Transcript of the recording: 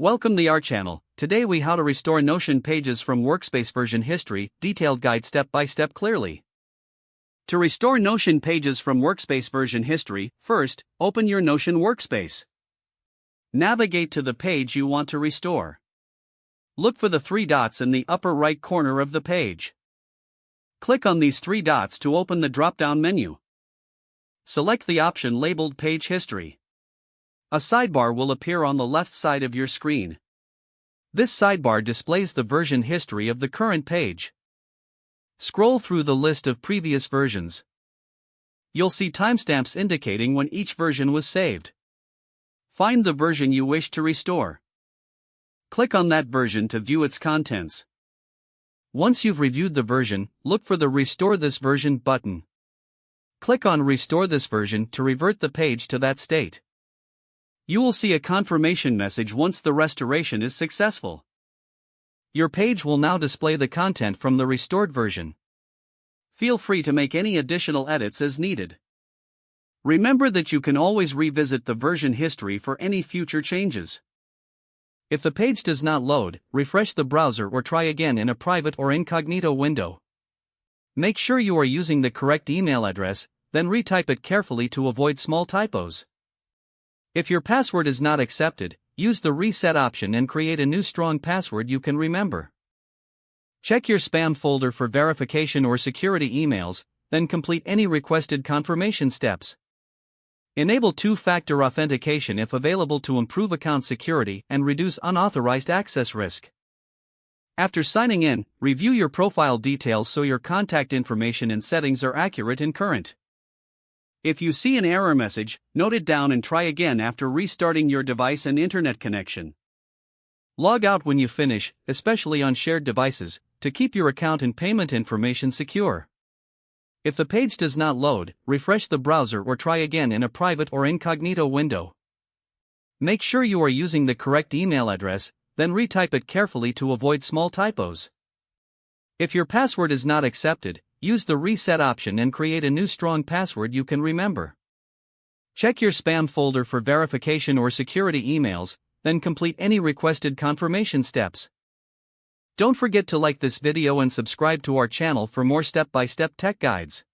Welcome to our channel. Today we how to restore Notion pages from Workspace version history, detailed guide step by step clearly. To restore Notion pages from Workspace version history, first, open your Notion Workspace. Navigate to the page you want to restore. Look for the three dots in the upper right corner of the page. Click on these three dots to open the drop-down menu. Select the option labeled Page History. A sidebar will appear on the left side of your screen. This sidebar displays the version history of the current page. Scroll through the list of previous versions. You'll see timestamps indicating when each version was saved. Find the version you wish to restore. Click on that version to view its contents. Once you've reviewed the version, look for the Restore this version button. Click on Restore this version to revert the page to that state. You will see a confirmation message once the restoration is successful. Your page will now display the content from the restored version. Feel free to make any additional edits as needed. Remember that you can always revisit the version history for any future changes. If the page does not load, refresh the browser or try again in a private or incognito window. Make sure you are using the correct email address, then retype it carefully to avoid small typos. If your password is not accepted, use the reset option and create a new strong password you can remember. Check your spam folder for verification or security emails, then complete any requested confirmation steps. Enable two-factor authentication if available to improve account security and reduce unauthorized access risk. After signing in, review your profile details so your contact information and settings are accurate and current. If you see an error message, note it down and try again after restarting your device and internet connection. Log out when you finish, especially on shared devices, to keep your account and payment information secure. If the page does not load, refresh the browser or try again in a private or incognito window. Make sure you are using the correct email address, then retype it carefully to avoid small typos. If your password is not accepted, use the reset option and create a new strong password you can remember. Check your spam folder for verification or security emails, then complete any requested confirmation steps. Don't forget to like this video and subscribe to our channel for more step-by-step tech guides.